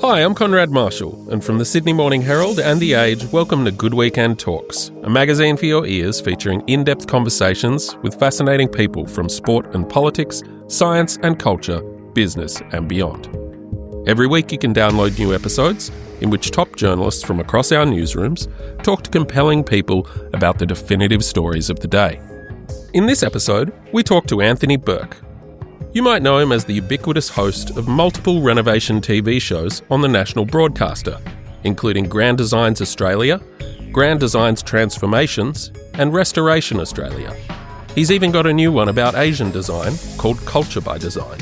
Hi, I'm Conrad Marshall, and from the Sydney Morning Herald and The Age, welcome to Good Weekend Talks, a magazine for your ears featuring in-depth conversations with fascinating people from sport and politics, science and culture, business and beyond. Every week you can download new episodes in which top journalists from across our newsrooms talk to compelling people about the definitive stories of the day. In this episode, we talk to Anthony Burke. You might know him as the ubiquitous host of multiple renovation TV shows on the national broadcaster, including Grand Designs Australia, Grand Designs Transformations, and Restoration Australia. He's even got a new one about Asian design called Culture by Design.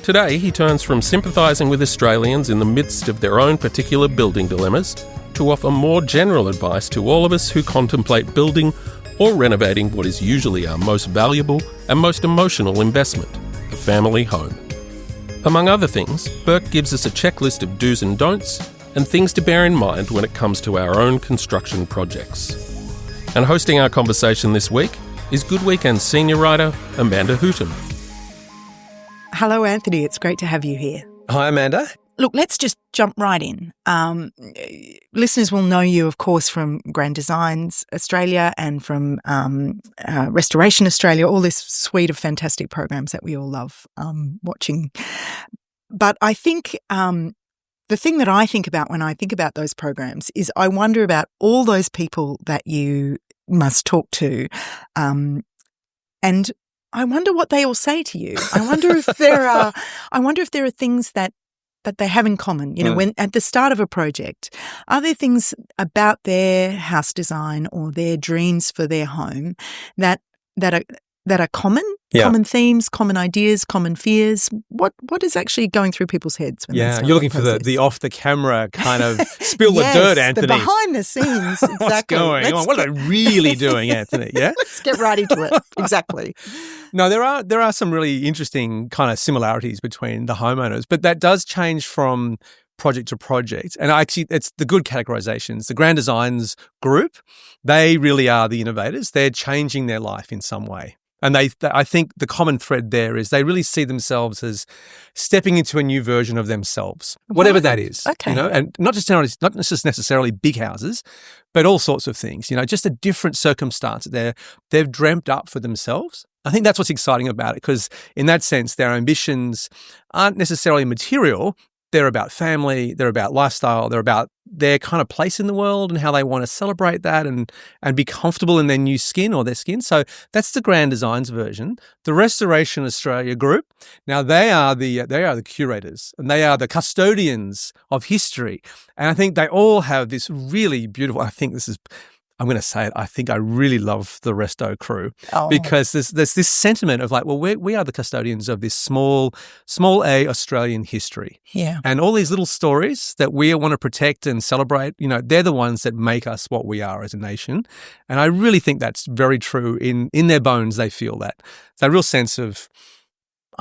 Today, he turns from sympathising with Australians in the midst of their own particular building dilemmas to offer more general advice to all of us who contemplate building or renovating what is usually our most valuable and most emotional investment, the family home. Among other things, Burke gives us a checklist of do's and don'ts and things to bear in mind when it comes to our own construction projects. And hosting our conversation this week is Good Weekend senior writer Amanda Hooton. Hello, Anthony. It's great to have you here. Hi, Amanda. Look, let's just jump right in. Listeners will know you, of course, from Grand Designs Australia and from Restoration Australia, all this suite of fantastic programs that we all love watching. But I think the thing that I think about when I think about those programs is I wonder about all those people that you must talk to, and I wonder what they all say to you. I wonder if there are things that they have in common. You know, when at the start of a project, are there things about their house design or their dreams for their home that are common? Yeah. Common themes, common ideas, common fears. What is actually going through people's heads when they start you're looking the for the off the camera kind of spill the dirt, Anthony. The behind the scenes. Exactly. What's going on? What are they really doing, Anthony? Yeah. Let's get right into it. Exactly. No, there are some really interesting kind of similarities between the homeowners, but that does change from project to project. And actually, it's the good categorizations. The Grand Designs group, they really are the innovators. They're changing their life in some way. And I think the common thread there is they really see themselves as stepping into a new version of themselves, whatever that is. Okay. You know, and not just necessarily big houses, but all sorts of things. You know, just a different circumstance that they've dreamt up for themselves. I think that's what's exciting about it, because in that sense, their ambitions aren't necessarily material. They're about family, they're about lifestyle, they're about their kind of place in the world and how they want to celebrate that and be comfortable in their new skin or their skin. So that's the Grand Designs version. The Restoration Australia group, now they are the curators and they are the custodians of history. And I think they all have this really beautiful, I'm going to say it, I think I really love the Resto crew because there's this sentiment of like, well, we are the custodians of this small A Australian history. Yeah. And all these little stories that we want to protect and celebrate, you know, they're the ones that make us what we are as a nation. And I really think that's very true. In their bones, they feel that. It's a real sense of,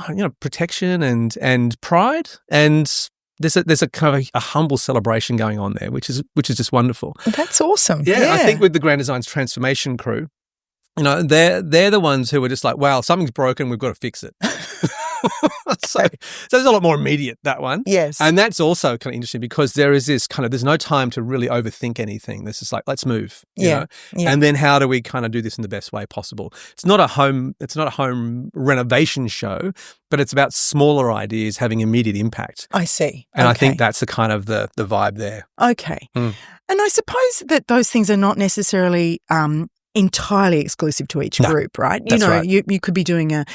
you know, protection and pride, and there's a kind of a humble celebration going on there, which is just wonderful. That's awesome. Yeah, I think with the Grand Designs Transformation crew, you know, they're the ones who are just like, wow, something's broken, we've got to fix it. So there's a lot more immediate, that one. Yes. And that's also kind of interesting because there is this kind of, there's no time to really overthink anything. This is like, let's move. You know? And then how do we kind of do this in the best way possible? It's not a home renovation show, but it's about smaller ideas having immediate impact. I see. And I think that's the kind of the vibe there. Okay. And I suppose that those things are not necessarily entirely exclusive to each group, right? You know, right. You could be doing a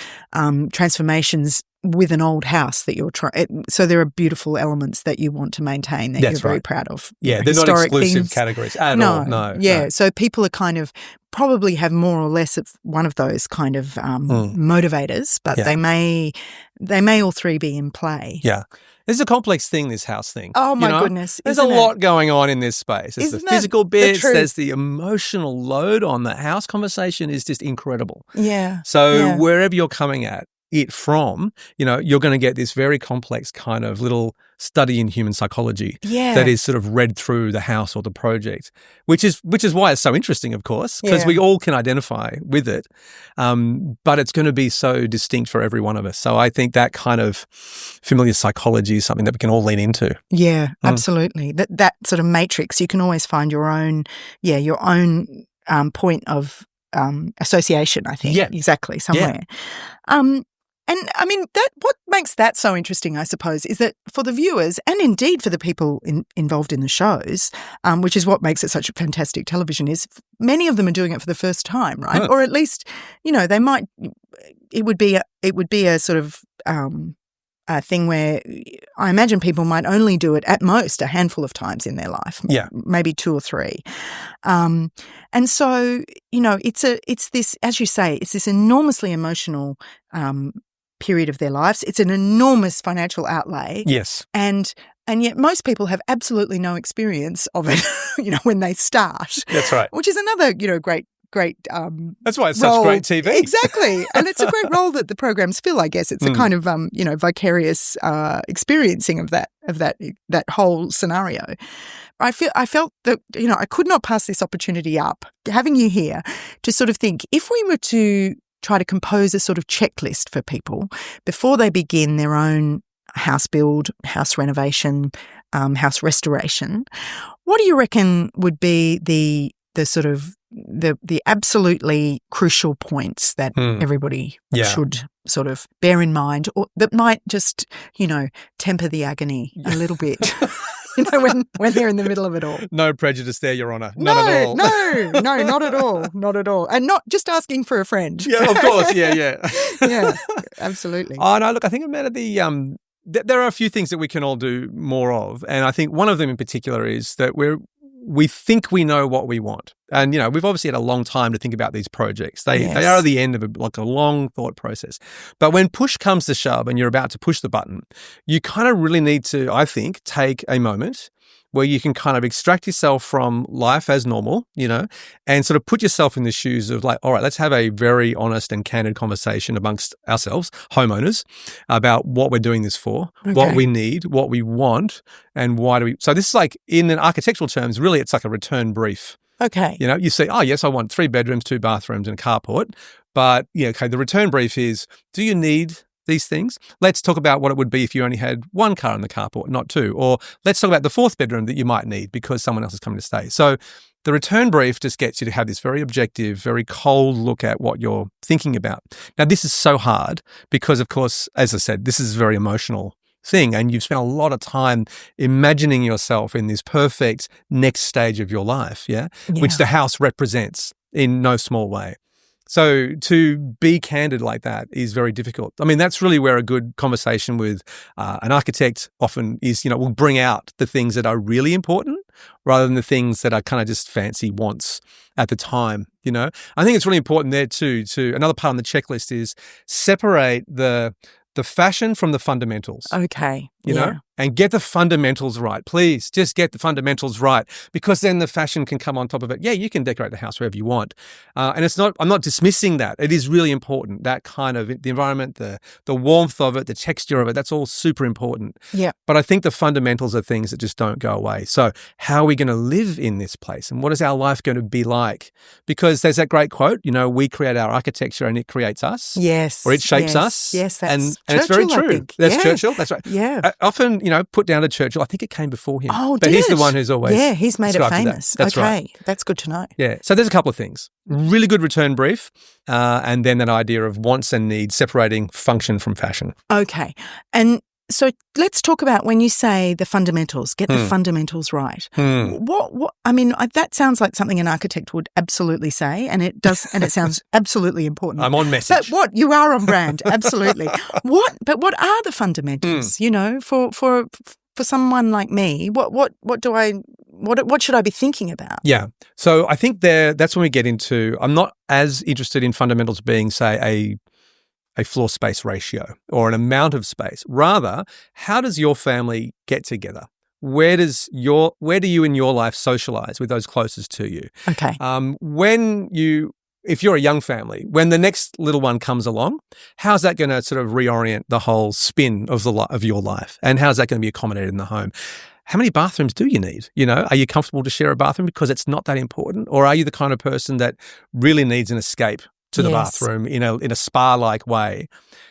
transformations with an old house that you're trying. So there are beautiful elements that you want to maintain that you're very proud of. Yeah, they're not exclusive categories at all. No. Yeah, no. So people are kind of probably have more or less of one of those kind of motivators, but they may all three be in play. Yeah. It's a complex thing, this house thing. Oh, my goodness. There's a lot going on in this space. There's the physical bits, there's the emotional load on the house conversation is just incredible. Yeah. So wherever you're coming at, it from, you're going to get this very complex kind of little study in human psychology that is sort of read through the house or the project, which is why it's so interesting, of course, because we all can identify with it, but it's going to be so distinct for every one of us. So I think that kind of familiar psychology is something that we can all lean into. Yeah, absolutely. That sort of matrix, you can always find your own point of association, I think. Yeah. Exactly, somewhere. And I mean, what makes that so interesting, I suppose, is that for the viewers and indeed for the people involved in the shows, which is what makes it such a fantastic television, is many of them are doing it for the first time, right? Or at least, they might. It would be a sort of a thing where I imagine people might only do it at most a handful of times in their life, maybe 2 or 3. And so, it's this, as you say, it's this enormously emotional period of their lives. It's an enormous financial outlay. Yes. And yet most people have absolutely no experience of it, when they start. That's right. Which is another, great that's why it's role. Such great TV. Exactly. And it's a great role that the programs fill, I guess. It's a kind of vicarious experiencing of that whole scenario. I felt that I could not pass this opportunity up, having you here, to sort of think, if we were to try to compose a sort of checklist for people before they begin their own house build, house renovation, house restoration, what do you reckon would be the sort of the absolutely crucial points that everybody should sort of bear in mind, or that might just, temper the agony a little bit, when they're in the middle of it all? No prejudice there, Your Honour. Not at all. No, not at all. Not at all. And not just asking for a friend. Yeah, of course. Yeah. Yeah, absolutely. Oh, no, look, I think, Amanda, there are a few things that we can all do more of. And I think one of them in particular is that we think we know what we want. And, we've obviously had a long time to think about these projects. They are at the end of a long thought process. But when push comes to shove and you're about to push the button, you kind of really need to, I think, take a moment where you can kind of extract yourself from life as normal, and sort of put yourself in the shoes of like, all right, let's have a very honest and candid conversation amongst ourselves, homeowners, about what we're doing this for, what we need, what we want, and why do we. So this is like, in an architectural terms, really it's like a return brief. Okay. You say, oh, yes, I want 3 bedrooms, 2 bathrooms and a carport. But, the return brief is, do you need these things? Let's talk about what it would be if you only had 1 car in the carport, not 2. Or let's talk about the 4th bedroom that you might need because someone else is coming to stay. So the return brief just gets you to have this very objective, very cold look at what you're thinking about. Now, this is so hard because, of course, as I said, this is a very emotional thing, and you've spent a lot of time imagining yourself in this perfect next stage of your life, which the house represents in no small way. So to be candid like that is very difficult. I mean, that's really where a good conversation with an architect often is, will bring out the things that are really important rather than the things that are kind of just fancy wants at the time, I think it's really important there too, another part on the checklist is separate the fashion from the fundamentals. Okay. And get the fundamentals right. Please just get the fundamentals right, because then the fashion can come on top of it. Yeah, you can decorate the house wherever you want. And I'm not dismissing that. It is really important. That kind of the environment, the warmth of it, the texture of it, that's all super important. Yeah. But I think the fundamentals are things that just don't go away. So how are we going to live in this place? And what is our life going to be like? Because there's that great quote, we create our architecture and it creates us. Yes. Or it shapes us. Yes, that's and Churchill, it's very true. That's Churchill. That's right. Yeah. Often, put down to Churchill. I think it came before him. Oh, but he's the one who's always he's made it famous. That's right. That's good to know. Yeah. So there's a couple of things. Really good return brief, and then that idea of wants and needs, separating function from fashion. Okay. And so let's talk about when you say the fundamentals, get the fundamentals right. What I mean, that sounds like something an architect would absolutely say, and it does, and it sounds absolutely important. I'm on message. But you are on brand, absolutely. What are the fundamentals, for someone like me? What should I be thinking about? Yeah. So I think that's when we get into, I'm not as interested in fundamentals being, say, a floor space ratio or an amount of space. Rather, how does your family get together? Where do you in your life socialize with those closest to you? Okay. if you're a young family, when the next little one comes along, how's that going to sort of reorient the whole spin of your life? And how's that going to be accommodated in the home? How many bathrooms do you need? Are you comfortable to share a bathroom because it's not that important? Or are you the kind of person that really needs an escape to the bathroom in a spa-like way?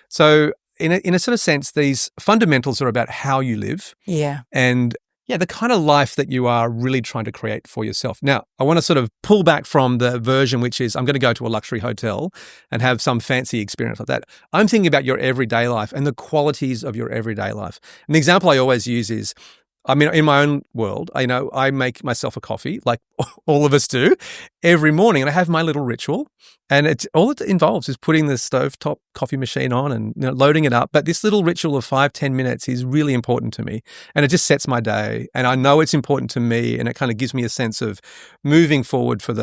So in a sort of sense, these fundamentals are about how you live. Yeah. And the kind of life that you are really trying to create for yourself. Now, I want to sort of pull back from the version which is I'm going to go to a luxury hotel and have some fancy experience like that. I'm thinking about your everyday life and the qualities of your everyday life. And the example I always use is, in my own world, I make myself a coffee, like all of us do, every morning, and I have my little ritual. And all it involves is putting the stovetop coffee machine on and loading it up. But this little ritual of 5-10 minutes is really important to me, and it just sets my day. And I know it's important to me, and it kind of gives me a sense of moving forward for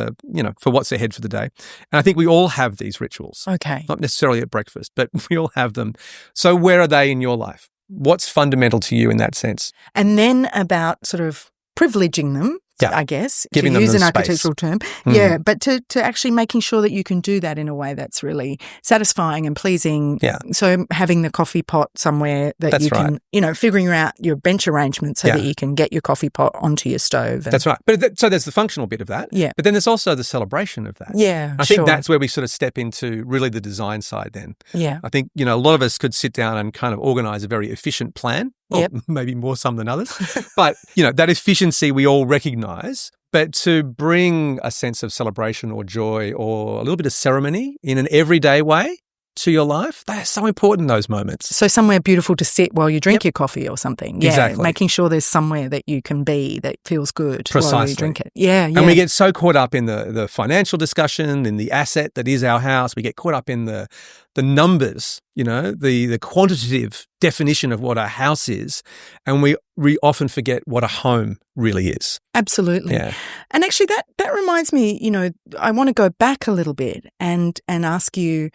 for what's ahead for the day. And I think we all have these rituals. Okay, not necessarily at breakfast, but we all have them. So where are they in your life? What's fundamental to you in that sense? And then about sort of privileging them, I guess, giving to them use the an space. architectural term. Yeah, but to actually making sure that you can do that in a way that's really satisfying and pleasing. Yeah. So having the coffee pot somewhere that That's you can, right. Figuring out your bench arrangement so that you can get your coffee pot onto your stove. That's right. But so there's the functional bit of that. Yeah. But then there's also the celebration of that. Yeah, I sure. think that's where we sort of step into really the design side then. Yeah. I think, a lot of us could sit down and kind of organize a very efficient plan. Or maybe more some than others. But, that efficiency we all recognize. But to bring a sense of celebration or joy or a little bit of ceremony in an everyday way to your life, they're so important, those moments. So somewhere beautiful to sit while you drink your coffee or something. Yeah, exactly. Making sure there's somewhere that you can be that feels good while you drink it. Yeah. And we get so caught up in the financial discussion, in the asset that is our house. We get caught up in the numbers, the quantitative definition of what a house is. And we often forget what a home really is. Absolutely. Yeah. And actually that reminds me, I want to go back a little bit and ask you,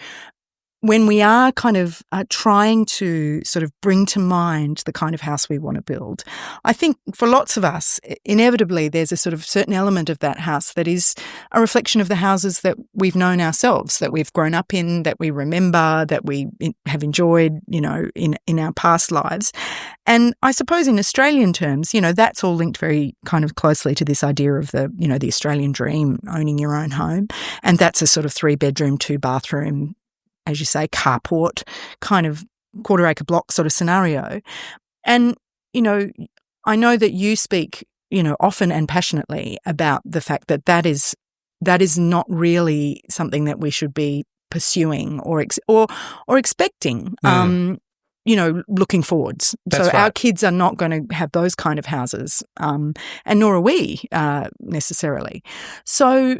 when we are kind of trying to sort of bring to mind the kind of house we want to build, I think for lots of us, inevitably there's a sort of certain element of that house that is a reflection of the houses that we've known ourselves, that we've grown up in, that we remember, that we have enjoyed, in our past lives. And I suppose in Australian terms, that's all linked very kind of closely to this idea of the Australian dream, owning your own home. And that's a sort of 3-bedroom, 2-bathroom, as you say, carport, kind of quarter-acre block sort of scenario. And, I know that you speak, often and passionately about the fact that is not really something that we should be pursuing or expecting. Looking forwards. That's so right. Our kids are not going to have those kind of houses, and nor are we necessarily. So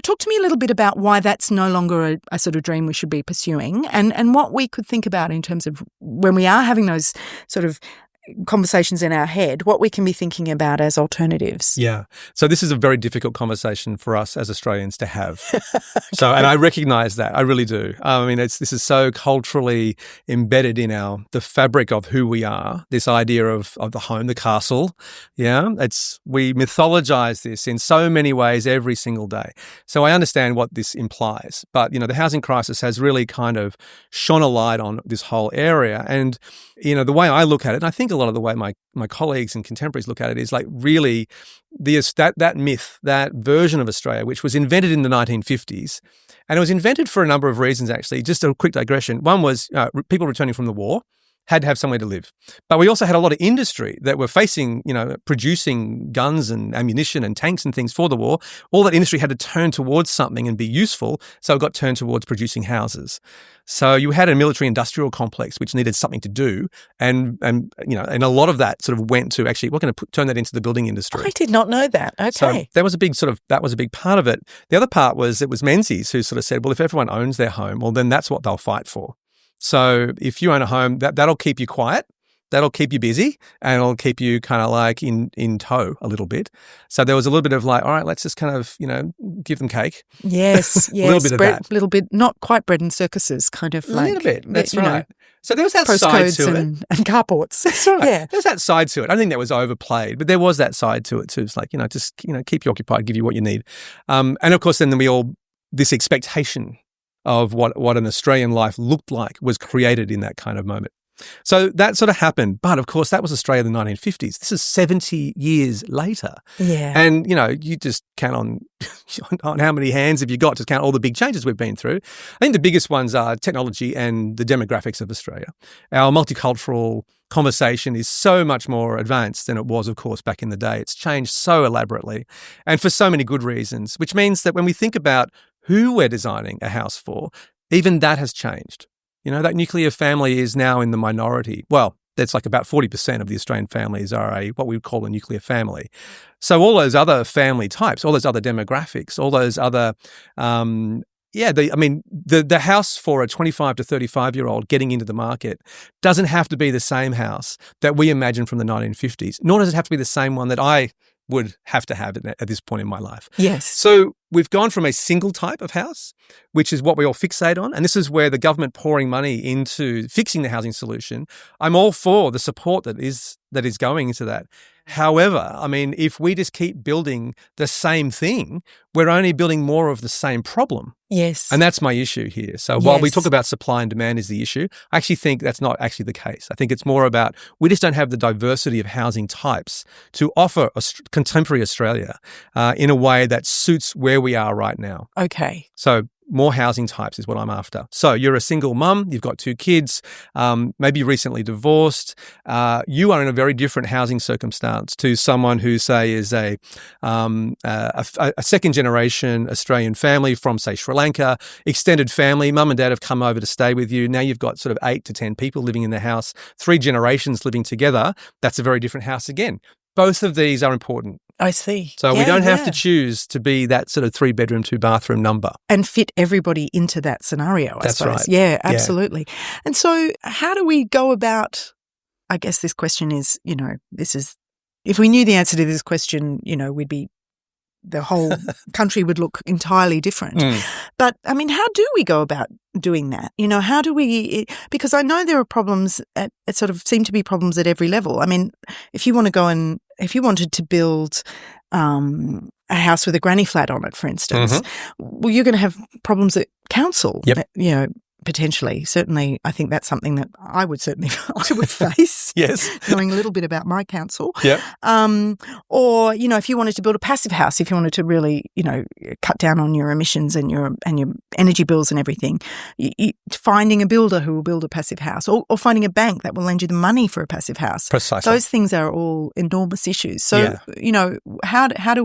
talk to me a little bit about why that's no longer a sort of dream we should be pursuing, and what we could think about in terms of when we are having those sort of conversations in our head, what we can be thinking about as alternatives. Yeah. So this is a very difficult conversation for us as Australians to have. So, and I recognise that. I really do. I mean, this is so culturally embedded in the fabric of who we are, this idea of the home, the castle. Yeah. We mythologize this in so many ways every single day. So I understand what this implies. But, the housing crisis has really kind of shone a light on this whole area. And, the way I look at it, and I think a lot of the way my colleagues and contemporaries look at it is like really that myth, that version of Australia, which was invented in the 1950s. And it was invented for a number of reasons, actually. Just a quick digression. One was people returning from the war had to have somewhere to live. But we also had a lot of industry that were facing, producing guns and ammunition and tanks and things for the war. All that industry had to turn towards something and be useful, so it got turned towards producing houses. So you had a military industrial complex which needed something to do, and a lot of that sort of went to actually we're going to turn that into the building industry. I did not know that. Okay, so that was a big part of it. The other part was it was Menzies who sort of said, well, if everyone owns their home, well then that's what they'll fight for. So if you own a home, that'll keep you quiet. That'll keep you busy, and it'll keep you kind of like in tow a little bit. So there was a little bit of like, all right, let's just kind of, give them cake. Yes, a little bit of that. A little bit, not quite bread and circuses, kind of like. A little bit, that's right. So there was that side to it. And carports. That's right. Yeah. There's that side to it. I don't think that was overplayed, but there was that side to it too. It's like, just, keep you occupied, give you what you need. And of course, then we all this expectation of what an Australian life looked like was created in that kind of moment. So that sort of happened. But of course, that was Australia in the 1950s. This is 70 years later. Yeah. And, you just count on how many hands have you got to count all the big changes we've been through. I think the biggest ones are technology and the demographics of Australia. Our multicultural conversation is so much more advanced than it was, of course, back in the day. It's changed so elaborately and for so many good reasons, which means that when we think about who we're designing a house for, even that has changed. That nuclear family is now in the minority. Well, that's like about 40% of the Australian families are what we would call a nuclear family. So all those other family types, all those other demographics, all those other, the house for a 25 to 35-year-old getting into the market doesn't have to be the same house that we imagine from the 1950s, nor does it have to be the same one that I would have to have at this point in my life. Yes. So we've gone from a single type of house, which is what we all fixate on, and this is where the government pouring money into fixing the housing solution. I'm all for the support that is going into that. However, if we just keep building the same thing, we're only building more of the same problem. Yes. And that's my issue here. So while we talk about supply and demand is the issue, I actually think that's not actually the case. I think it's more about we just don't have the diversity of housing types to offer contemporary Australia in a way that suits where we are right now. Okay. So more housing types is what I'm after. So you're a single mum, you've got 2 kids, maybe recently divorced. You are in a very different housing circumstance to someone who, say, is a second generation Australian family from, say, Sri Lanka, extended family. Mum and dad have come over to stay with you. Now you've got sort of 8 to 10 people living in the house, 3 generations living together. That's a very different house again. Both of these are important. I see. So we don't have to choose to be that sort of 3-bedroom, 2-bathroom number. And fit everybody into that scenario, I suppose. That's right. Yeah, absolutely. Yeah. And so how do we go about, I guess this question is, if we knew the answer to this question, the whole country would look entirely different. But, how do we go about doing that? How do we – because I know there are problems it sort of seem to be problems at every level. If you wanted to build a house with a granny flat on it, for instance, well, you're going to have problems at council, potentially. Certainly, I think that's something that I would face. Yes. Knowing a little bit about my council. Yeah. Or, if you wanted to build a passive house, if you wanted to really, cut down on your emissions and your energy bills and everything, finding a builder who will build a passive house or finding a bank that will lend you the money for a passive house. Precisely. Those things are all enormous issues. So, what do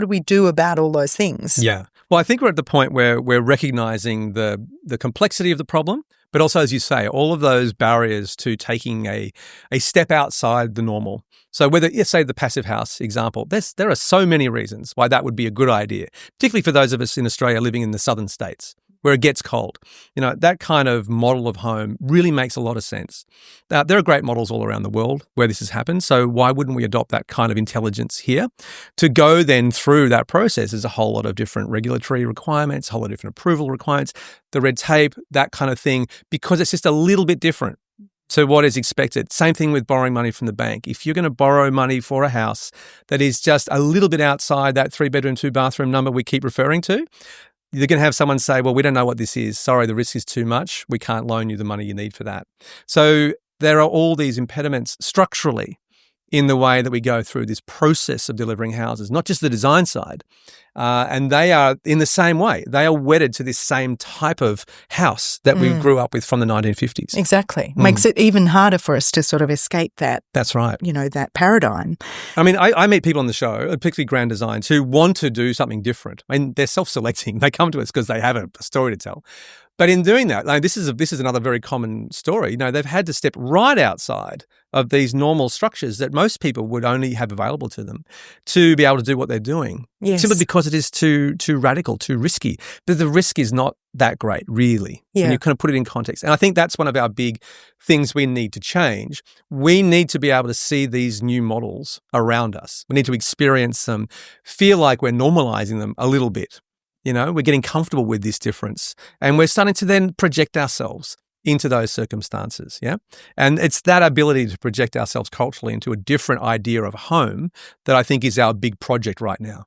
we do about all those things? Yeah. Well, I think we're at the point where we're recognizing the complexity of the problem, but also, as you say, all of those barriers to taking a step outside the normal. So whether, say, the passive house example, there are so many reasons why that would be a good idea, particularly for those of us in Australia living in the southern states, where it gets cold. That kind of model of home really makes a lot of sense. There are great models all around the world where this has happened, so why wouldn't we adopt that kind of intelligence here? To go then through that process is a whole lot of different regulatory requirements, a whole lot of different approval requirements, the red tape, that kind of thing, because it's just a little bit different to what is expected. Same thing with borrowing money from the bank. If you're going to borrow money for a house that is just a little bit outside that 3-bedroom, 2-bathroom number we keep referring to, you're going to have someone say, well, we don't know what this is. Sorry, the risk is too much. We can't loan you the money you need for that. So there are all these impediments structurally in the way that we go through this process of delivering houses, not just the design side. And they are in the same way. They are wedded to this same type of house that we grew up with from the 1950s. Exactly. Makes it even harder for us to sort of escape that. That's right. That paradigm. I meet people on the show, particularly Grand Designs, who want to do something different. They're self-selecting. They come to us because they have a story to tell. But in doing that, this is another very common story. They've had to step right outside of these normal structures that most people would only have available to them to be able to do what they're doing. Yes. Simply because it is too radical, too risky. But the risk is not that great, really. Yeah. And you kind of put it in context. And I think that's one of our big things we need to change. We need to be able to see these new models around us. We need to experience them, feel like we're normalizing them a little bit. We're getting comfortable with this difference, and we're starting to then project ourselves into those circumstances, yeah? And it's that ability to project ourselves culturally into a different idea of home that I think is our big project right now.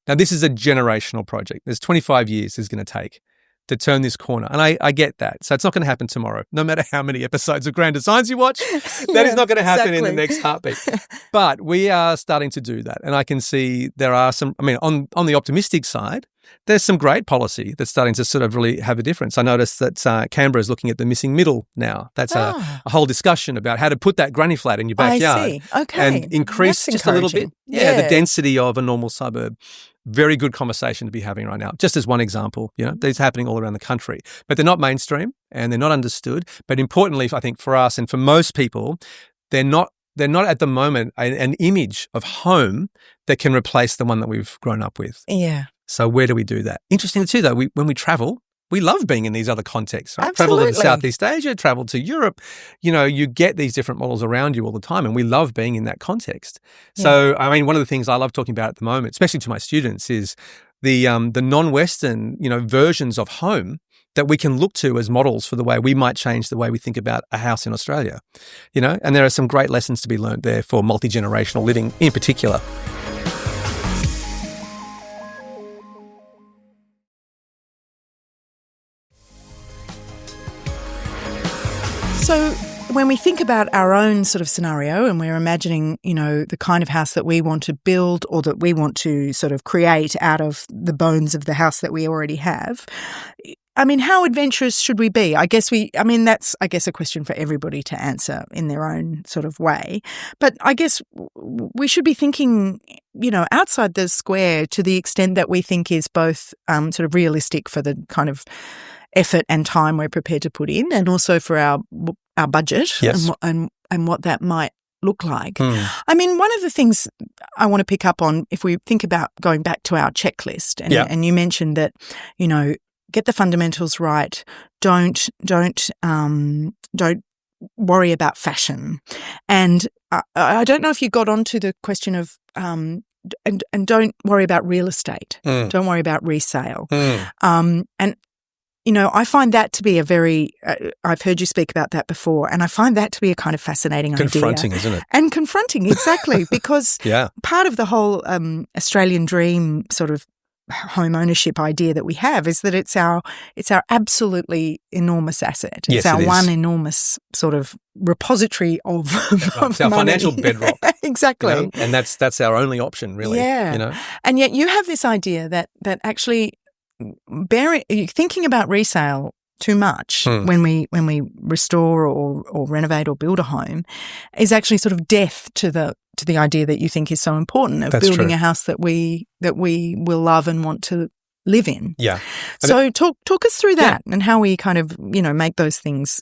Now, this is a generational project. There's 25 years it's going to take to turn this corner. And I get that. So it's not going to happen tomorrow. No matter how many episodes of Grand Designs you watch, that is not going to happen in the next heartbeat. But we are starting to do that. And I can see there are some, on the optimistic side, there's some great policy that's starting to sort of really have a difference. I noticed that Canberra is looking at the missing middle now. That's a whole discussion about how to put that granny flat in your backyard. I see. Okay. And increase That's just a little bit, Yeah, the density of a normal suburb. Very good conversation to be having right now. Just as one example, these are happening all around the country. But they're not mainstream and they're not understood. But importantly, I think for us and for most people, they're not at the moment an image of home that can replace the one that we've grown up with. Yeah. So where do we do that? Interesting too, though, when we travel, we love being in these other contexts. Right? Absolutely. Travel to Southeast Asia, travel to Europe. You get these different models around you all the time, and we love being in that context. Yeah. So, one of the things I love talking about at the moment, especially to my students, is the non-Western, versions of home that we can look to as models for the way we might change the way we think about a house in Australia. And there are some great lessons to be learned there for multi-generational living in particular. So when we think about our own sort of scenario and we're imagining, the kind of house that we want to build or that we want to sort of create out of the bones of the house that we already have, how adventurous should we be? That's a question for everybody to answer in their own sort of way. But I guess we should be thinking, outside the square to the extent that we think is both sort of realistic for the kind of effort and time we're prepared to put in, and also for our budget. Yes. and what that might look like. One of the things I want to pick up on, if we think about going back to our checklist, and you mentioned that, get the fundamentals right. Don't worry about fashion, and I don't know if you got onto the question of and don't worry about real estate. Don't worry about resale. And I find that to be a very, I've heard you speak about that before, and I find that to be a kind of fascinating idea. Confronting, isn't it? And confronting, exactly, because part of the whole Australian dream sort of home ownership idea that we have is that it's our absolutely enormous asset. It's our one enormous sort of repository of it's our money. Financial bedrock. Exactly. And that's our only option, really. Yeah. And yet you have this idea that actually thinking about resale too much when we restore or renovate or build a home is actually sort of death to the idea that you think is so important of building a house that we will love and want to live in. Yeah. So talk us through that and how we kind of make those things,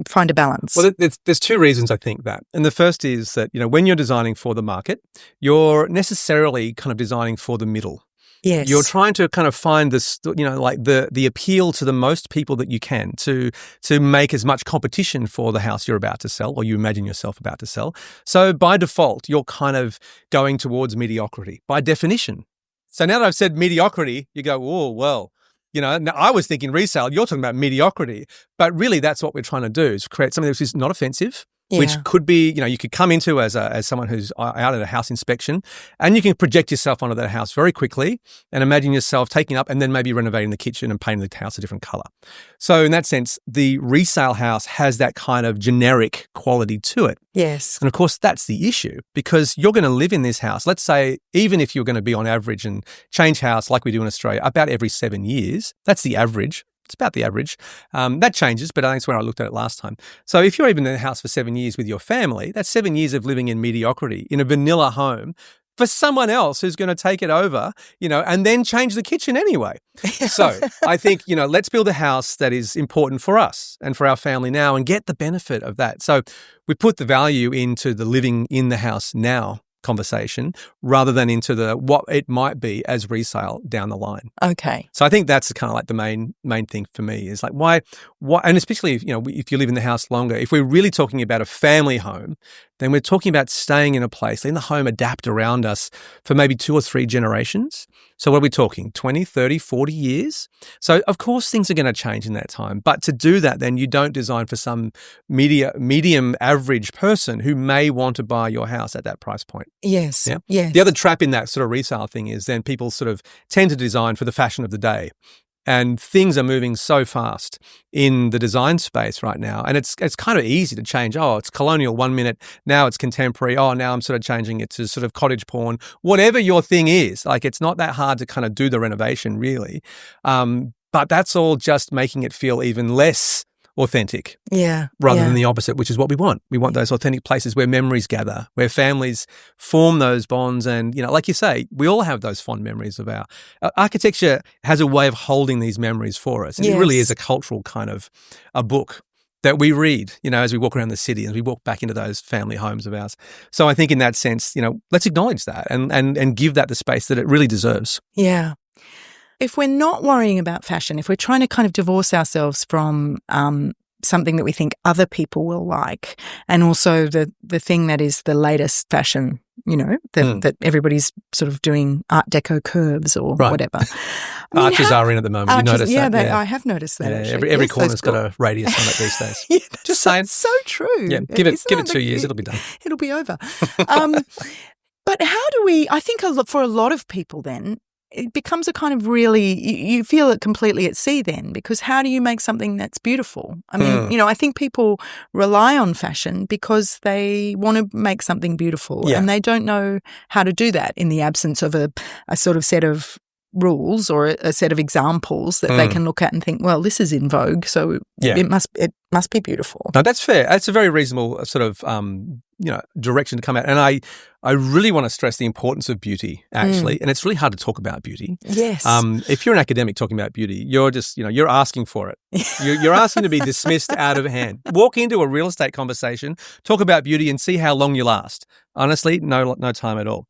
find a balance. Well, there's two reasons I think that, and the first is that when you're designing for the market, you're necessarily kind of designing for the middle. Yes. You're trying to kind of find this, like the appeal to the most people that you can to make as much competition for the house you're about to sell or you imagine yourself about to sell. So by default, you're kind of going towards mediocrity by definition. So now that I've said mediocrity, you go, oh, well, now I was thinking resale, you're talking about mediocrity. But really that's what we're trying to do is create something that is not offensive. Yeah. Which could be, you could come into as someone who's out at a house inspection, and you can project yourself onto that house very quickly and imagine yourself taking up and then maybe renovating the kitchen and painting the house a different color. So in that sense, the resale house has that kind of generic quality to it. Yes. And of course, that's the issue because you're going to live in this house. Let's say even if you're going to be on average and change house like we do in Australia about every 7 years, that's the average. It's about the average. That changes, but I think it's where I looked at it last time. So if you're even in the house for 7 years with your family, that's 7 years of living in mediocrity in a vanilla home for someone else who's going to take it over, and then change the kitchen anyway. So I think, let's build a house that is important for us and for our family now and get the benefit of that. So we put the value into the living in the house now conversation rather than into the what it might be as resale down the line. Okay. So I think that's kind of like the main thing for me is like why and especially if you live in the house longer, if we're really talking about a family home, then we're talking about staying in a place, letting the home adapt around us for maybe 2 or 3 generations. So what are we talking? 20, 30, 40 years? So of course things are going to change in that time. But to do that, then you don't design for some medium average person who may want to buy your house at that price point. Yes. Yeah? Yes. The other trap in that sort of resale thing is then people sort of tend to design for the fashion of the day. And things are moving so fast in the design space right now. And it's kind of easy to change. Oh, it's colonial 1 minute. Now it's contemporary. Oh, now I'm sort of changing it to sort of cottage porn. Whatever your thing is, like it's not that hard to kind of do the renovation really. But that's all just making it feel even less authentic. Yeah. Rather than the opposite, which is what we want. We want those authentic places where memories gather, where families form those bonds. And, like you say, we all have those fond memories of our architecture has a way of holding these memories for us. And It really is a cultural kind of a book that we read, as we walk around the city, as we walk back into those family homes of ours. So I think in that sense, let's acknowledge that and give that the space that it really deserves. Yeah. If we're not worrying about fashion, if we're trying to kind of divorce ourselves from something that we think other people will like, and also the thing that is the latest fashion, that everybody's sort of doing Art Deco curves or whatever. Arches are in at the moment. You notice that? Yeah, I have noticed that. Actually. Every corner's got a radius on it these days. Just saying. So true. Yeah, give it 2 years, it'll be done. It'll be over. But how do we? I think for a lot of people, then it becomes a kind of really, you feel it completely at sea then, because how do you make something that's beautiful? I mean, I think people rely on fashion because they want to make something beautiful and they don't know how to do that in the absence of a sort of set of rules or a set of examples that they can look at and think, well, this is in vogue, so it must be beautiful. No, that's fair. That's a very reasonable sort of direction to come at. And I really want to stress the importance of beauty, actually. And it's really hard to talk about beauty. Yes. If you're an academic talking about beauty, you're just, you're asking for it. You're asking to be dismissed out of hand. Walk into a real estate conversation, talk about beauty and see how long you last. Honestly, no time at all.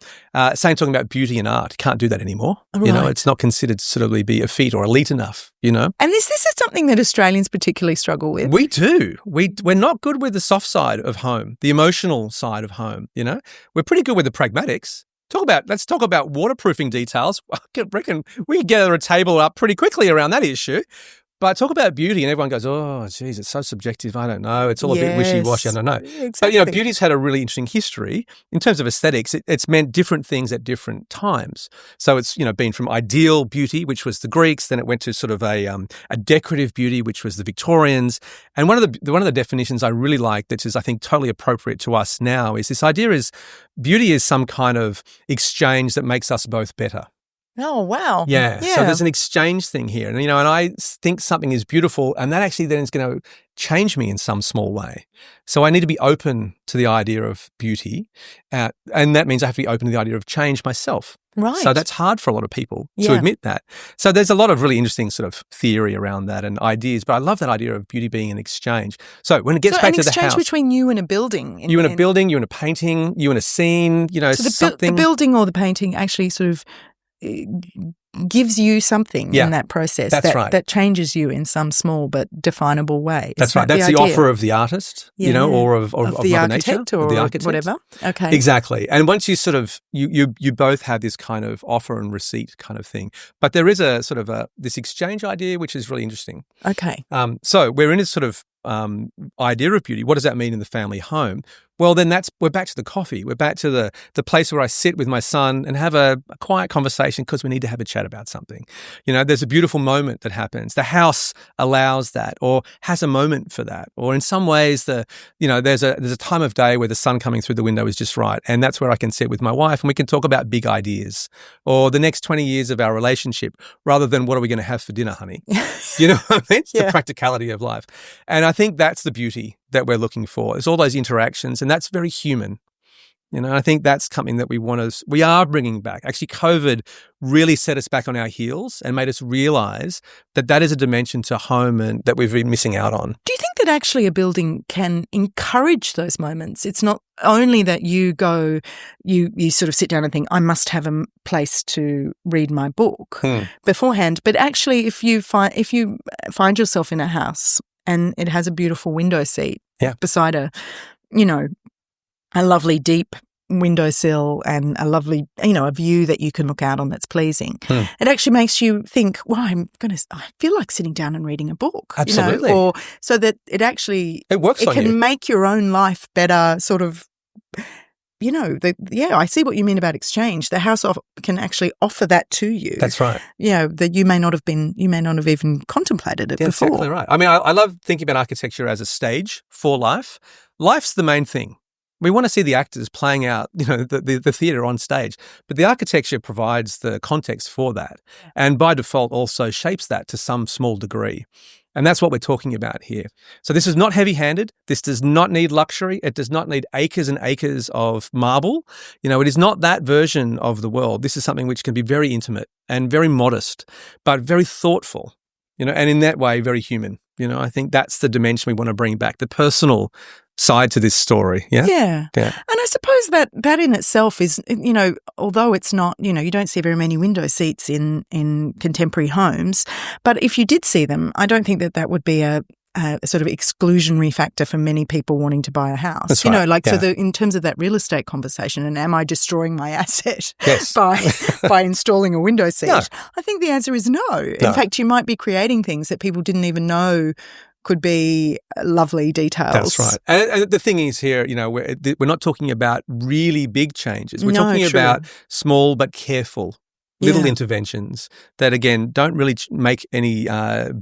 Same talking about beauty and art. You can't do that anymore. Right. It's not considered to sort of be effete or elite enough, And is this something that Australians particularly struggle with? We do. We're not good with the soft side of home, the emotional side of home, We're pretty good with the pragmatics. Let's talk about waterproofing details. I reckon we can gather a table up pretty quickly around that issue. But talk about beauty and everyone goes, oh, geez, it's so subjective. I don't know. It's all a bit wishy-washy. I don't know. Exactly. But, beauty's had a really interesting history. In terms of aesthetics, it's meant different things at different times. So it's, been from ideal beauty, which was the Greeks. Then it went to sort of a decorative beauty, which was the Victorians. And one of the definitions I really like, that is, I think, totally appropriate to us now, is this idea is beauty is some kind of exchange that makes us both better. Oh, wow. Yeah. So there's an exchange thing here. And, and I think something is beautiful and that actually then is going to change me in some small way. So I need to be open to the idea of beauty. And that means I have to be open to the idea of change myself. Right. So that's hard for a lot of people to admit that. So there's a lot of really interesting sort of theory around that and ideas. But I love that idea of beauty being an exchange. So when it gets back to the house. An exchange between you and a building. You and a building, you and a painting, you and a scene, so something. The building or the painting actually sort of gives you something in that process. That's right. That changes you in some small but definable way. That's right. That's the offer of the artist, or of the Mother Nature, architect or the architect. Whatever. Okay. Exactly. And once you sort of, you both have this kind of offer and receipt kind of thing. But there is a sort of this exchange idea, which is really interesting. Okay. So we're in this sort of idea of beauty. What does that mean in the family home? Well, then we're back to the coffee. We're back to the place where I sit with my son and have a quiet conversation because we need to have a chat about something. There's a beautiful moment that happens. The house allows that or has a moment for that. Or in some ways, there's a time of day where the sun coming through the window is just right. And that's where I can sit with my wife and we can talk about big ideas or the next 20 years of our relationship rather than what are we going to have for dinner, honey? You know what I mean? It's the practicality of life. And I think that's the beauty that we're looking for. It's all those interactions, and that's very human. I think that's something that we are bringing back. Actually, COVID really set us back on our heels and made us realize that is a dimension to home and that we've been missing out on. Do you think that actually a building can encourage those moments? It's not only that you go, you sort of sit down and think, I must have a place to read my book beforehand, but actually if you find yourself in a house and it has a beautiful window seat Yeah. beside a lovely deep windowsill and a lovely, a view that you can look out on that's pleasing. It actually makes you think, well, I feel like sitting down and reading a book. Absolutely. Or so that it works on you. It can make your own life better, sort of, I see what you mean about exchange. The house can actually offer that to you. That's right. That you may not have even contemplated it before. Exactly right. I mean, I love thinking about architecture as a stage for life. Life's the main thing. We want to see the actors playing out, the theatre on stage, but the architecture provides the context for that, and by default also shapes that to some small degree. And that's what we're talking about here. So this is not heavy-handed. This does not need luxury. It does not need acres and acres of marble. It is not that version of the world. This is something which can be very intimate and very modest, but very thoughtful, and in that way, very human. I think that's the dimension we want to bring back, the personal side to this story. Yeah. Yeah. And I suppose that in itself is, although it's not, you don't see very many window seats in contemporary homes, but if you did see them, I don't think that would be a sort of exclusionary factor for many people wanting to buy a house. That's right. So in terms of that real estate conversation, and am I destroying my asset Yes. by installing a window seat? No. I think the answer is no. In fact, you might be creating things that people didn't even know could be lovely details. That's right. And the thing is here, we're not talking about really big changes. We're talking about small but careful little interventions that, again, don't really make any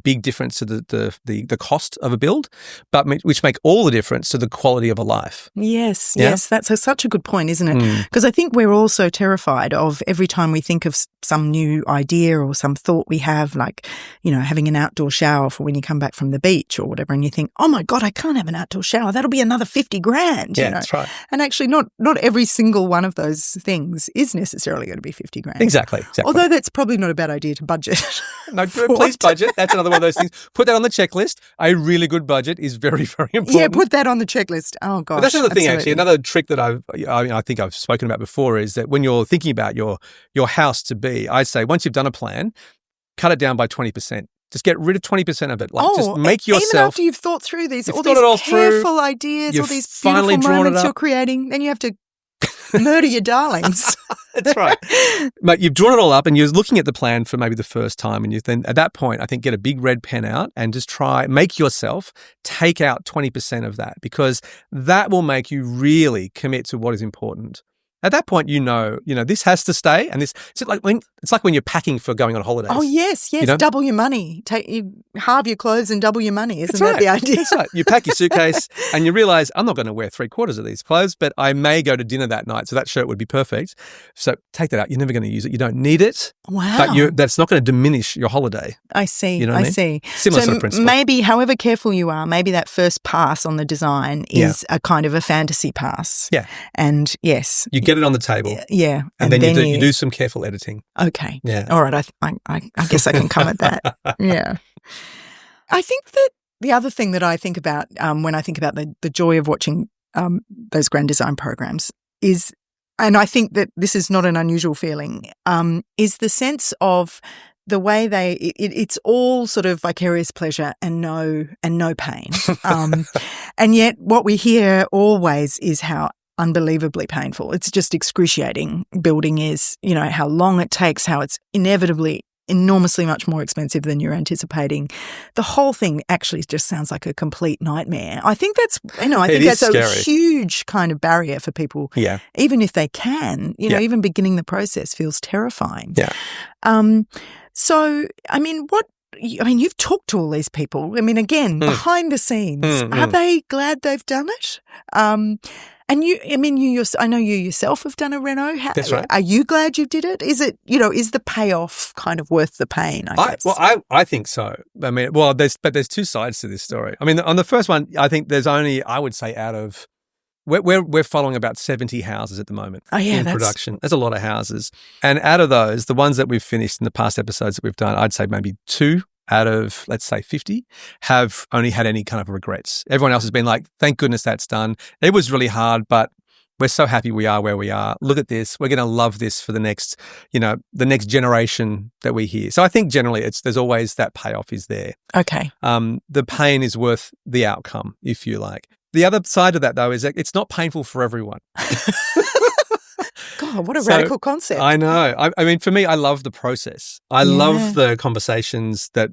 big difference to the cost of a build, but which make all the difference to the quality of a life. Yes, that's such a good point, isn't it? Because I think we're all so terrified of every time we think of some new idea or some thought we have, like, having an outdoor shower for when you come back from the beach or whatever, and you think, oh my God, I can't have an outdoor shower. That'll be another $50,000. Yeah, that's right. And actually not every single one of those things is necessarily going to be $50,000. Exactly. Although that's probably not a bad idea to budget. No, please budget. That's another one of those things. Put that on the checklist. A really good budget is very, very important. Yeah, put that on the checklist. Oh, gosh. But that's another thing, actually. Another trick that I think I've spoken about before is that when you're thinking about your house to be, I'd say once you've done a plan, cut it down by 20%. Just get rid of 20% of it. Just make yourself. Even after you've thought through all these careful ideas, all these beautiful moments you're creating, then you have to murder your darlings. That's right. But you've drawn it all up and you're looking at the plan for maybe the first time, and you then at that point, I think, get a big red pen out and just make yourself take out 20% of that, because that will make you really commit to what is important. At that point, this has to stay, and it's like when you're packing for going on holidays. Oh yes, double your money. Halve your clothes and double your money. Isn't that the idea? That's right. You pack your suitcase and you realise, I'm not going to wear 3/4 of these clothes, but I may go to dinner that night, so that shirt would be perfect. So take that out. You're never going to use it. You don't need it. Wow. But that's not going to diminish your holiday. I see. You know what I mean? See. Similar sort of principle. Maybe, however careful you are, maybe that first pass on the design is a kind of a fantasy pass. Yeah. And yes, you get it on the table. Yeah. And then you do some careful editing. Okay. Yeah. All right. I guess I can come at that. Yeah. I think that the other thing that I think about when I think about the joy of watching those grand design programs is, and I think that this is not an unusual feeling, is the sense of the way it's all sort of vicarious pleasure and no pain. And yet what we hear always is how unbelievably painful. It's just excruciating. Building is, how long it takes, how it's inevitably enormously much more expensive than you're anticipating. The whole thing actually just sounds like a complete nightmare. I think that's, that's scary. A huge kind of barrier for people. Yeah. Even if they can, even beginning the process feels terrifying. Yeah. So, you've talked to all these people. Again, behind the scenes, are they glad they've done it? And I know you yourself have done a reno. That's right. Are you glad you did it? Is it, is the payoff kind of worth the pain, I guess? I think so. There's two sides to this story. On the first one, I think there's only, I would say, out of, we're following about 70 houses at the moment in production. There's a lot of houses. And out of those, the ones that we've finished in the past episodes that we've done, I'd say maybe 2 out of, let's say, 50 have only had any kind of regrets. Everyone else has been like, thank goodness that's done. It was really hard, but we're so happy we are where we are. Look at this. We're going to love this for the next generation that we hear. So I think generally there's always that payoff is there. Okay. The pain is worth the outcome, if you like. The other side of that, though, is that it's not painful for everyone. God, what a radical concept. I know. I mean, for me, I love the process. I love the conversations that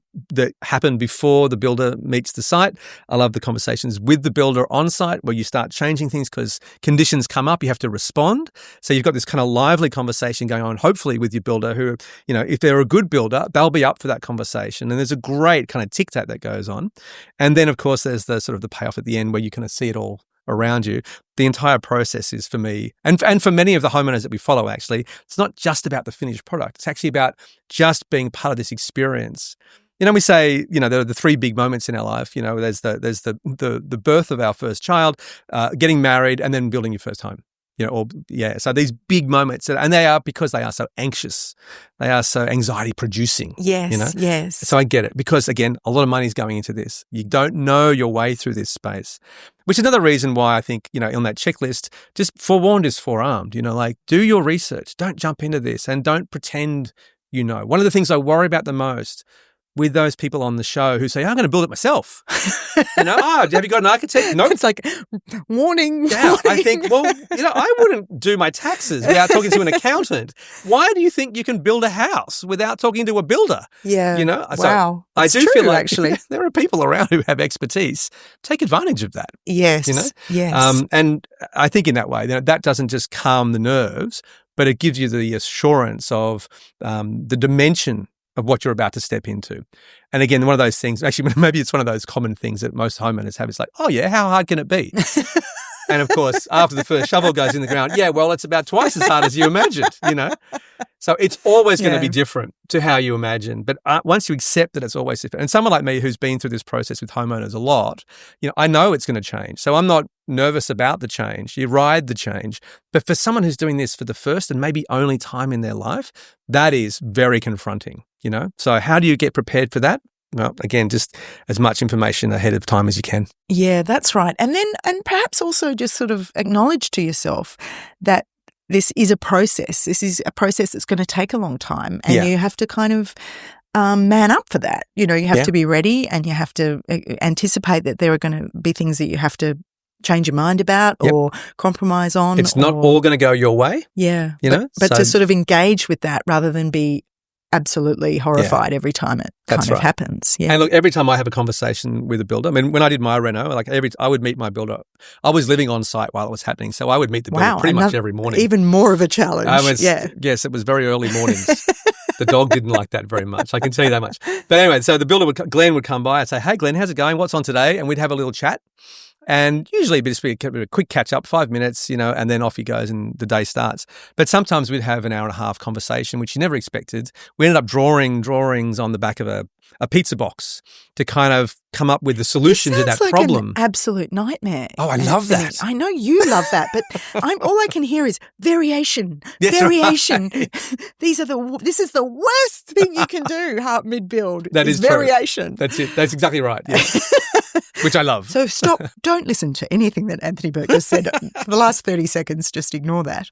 happen before the builder meets the site. I love the conversations with the builder on site where you start changing things because conditions come up, you have to respond. So you've got this kind of lively conversation going on, hopefully with your builder who, if they're a good builder, they'll be up for that conversation. And there's a great kind of tic-tac that goes on. And then, of course, there's the sort of the payoff at the end where you kind of see it all around you. The entire process is, for me, and for many of the homeowners that we follow, actually, it's not just about the finished product. It's actually about just being part of this experience. We say, there are the three big moments in our life. There's the birth of our first child, getting married, and then building your first home. So these big moments, and they are because they are so anxious. They are so anxiety producing. Yes, yes. So I get it because, again, a lot of money is going into this. You don't know your way through this space, which is another reason why I think, on that checklist, just forewarned is forearmed. Do your research. Don't jump into this and don't pretend you know. One of the things I worry about the most with those people on the show who say, I'm going to build it myself. Have you got an architect? No. It's like, warning. Yeah, I think, I wouldn't do my taxes without talking to an accountant. Why do you think you can build a house without talking to a builder? Yeah. So wow. I do feel like actually there are people around who have expertise. Take advantage of that. Yes. Yes. And I think in that way, that doesn't just calm the nerves, but it gives you the assurance of the dimension of what you're about to step into. And again, one of those things, actually, maybe it's one of those common things that most homeowners have. It's like, oh yeah, how hard can it be? And of course, after the first shovel goes in the ground, it's about twice as hard as you imagined, So it's always going to be different to how you imagine. But once you accept that it's always different, and someone like me who's been through this process with homeowners a lot, I know it's going to change. So I'm not nervous about the change. You ride the change. But for someone who's doing this for the first and maybe only time in their life, that is very confronting, So how do you get prepared for that? Well, again, just as much information ahead of time as you can. Yeah, that's right. And perhaps also just sort of acknowledge to yourself that this is a process. This is a process that's going to take a long time, and you have to kind of man up for that. You have to be ready, and you have to anticipate that there are going to be things that you have to change your mind about or compromise on. It's not all going to go your way. Yeah, but to sort of engage with that rather than be absolutely horrified every time it kind of happens. Yeah. And look, every time I have a conversation with a builder, I mean, when I did my reno, I would meet my builder. I was living on site while it was happening, so I would meet the builder pretty much every morning. Even more of a challenge. Yes, it was very early mornings. The dog didn't like that very much. I can tell you that much. But anyway, so the builder Glenn would come by and say, "Hey, Glenn, how's it going? What's on today?" And we'd have a little chat. And usually it'd be a quick catch up, 5 minutes, and then off he goes and the day starts. But sometimes we'd have an hour and a half conversation, which you never expected. We ended up drawing drawings on the back of a pizza box to kind of come up with the solution to that problem. An absolute nightmare. Oh, I love that. I know you love that, but all I can hear is variation, variation. Right. This is the worst thing you can do mid-build. That is variation. True. That's it. That's exactly right. Yeah. Which I love. So don't listen to anything that Anthony Burke has said for the last 30 seconds. Just ignore that.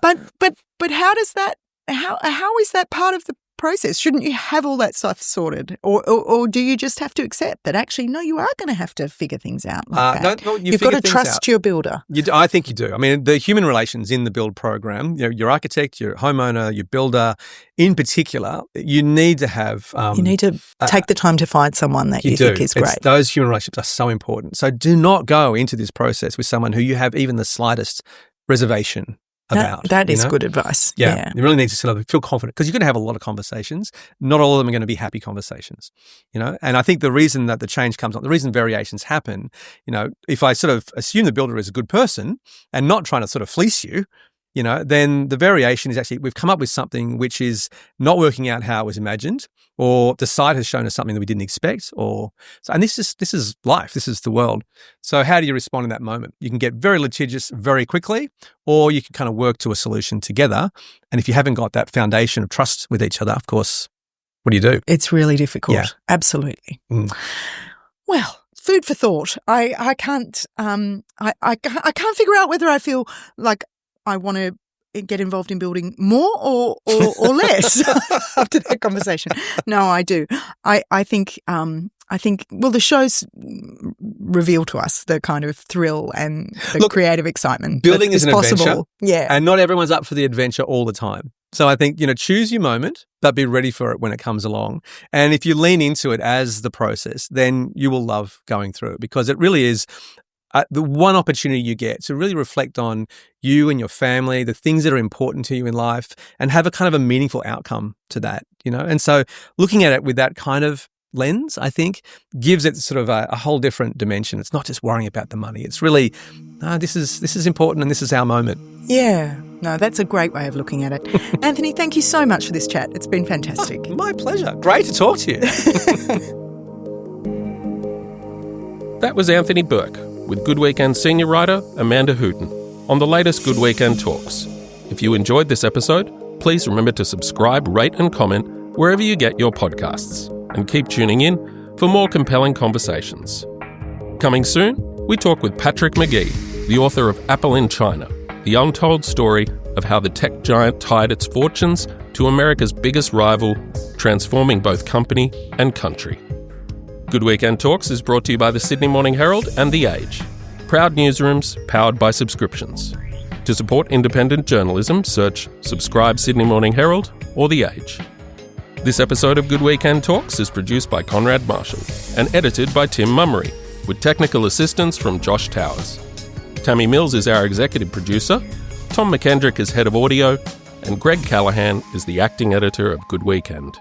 But how does that? How is that part of the process? Shouldn't you have all that stuff sorted, or do you just have to accept that actually no, you are going to have to figure things out like that? No, you've got to trust your builder. I think you do. I mean, the human relations in the build program, your architect, your homeowner, your builder, in particular, you need to have. You need to take the time to find someone that you think is great. Those human relationships are so important. So do not go into this process with someone who you have even the slightest reservation about. That is good advice. Yeah. You really need to sort of feel confident because you're going to have a lot of conversations. Not all of them are going to be happy conversations, And I think the reason that the change comes on, the reason variations happen, if I sort of assume the builder is a good person and not trying to sort of fleece you, then the variation is actually we've come up with something which is not working out how it was imagined, or the site has shown us something that we didn't expect, and this is life, this is the world. So how do you respond in that moment? You can get very litigious very quickly, or you can kind of work to a solution together. And if you haven't got that foundation of trust with each other, of course, what do you do? It's really difficult. Yeah. Absolutely. Mm. Well, food for thought. I can't I can't figure out whether I feel like I want to get involved in building more or less after that conversation. No, I do. I think the shows reveal to us the kind of thrill and the creative excitement. Building is an possible. Adventure. Yeah. And not everyone's up for the adventure all the time. So I think, choose your moment, but be ready for it when it comes along. And if you lean into it as the process, then you will love going through it, because it really is the one opportunity you get to really reflect on you and your family, the things that are important to you in life, and have a kind of a meaningful outcome to that, And so looking at it with that kind of lens, I think, gives it sort of a whole different dimension. It's not just worrying about the money. It's really, this is important and this is our moment. Yeah. No, that's a great way of looking at it. Anthony, thank you so much for this chat. It's been fantastic. Oh, my pleasure. Great to talk to you. That was Anthony Burke with Good Weekend senior writer Amanda Hooton on the latest Good Weekend Talks. If you enjoyed this episode, please remember to subscribe, rate and comment wherever you get your podcasts, and keep tuning in for more compelling conversations. Coming soon, we talk with Patrick McGee, the author of Apple in China, the untold story of how the tech giant tied its fortunes to America's biggest rival, transforming both company and country. Good Weekend Talks is brought to you by the Sydney Morning Herald and The Age, proud newsrooms powered by subscriptions. To support independent journalism, search Subscribe Sydney Morning Herald or The Age. This episode of Good Weekend Talks is produced by Conrad Marshall and edited by Tim Mummery, with technical assistance from Josh Towers. Tammy Mills is our executive producer, Tom McKendrick is head of audio, and Greg Callahan is the acting editor of Good Weekend.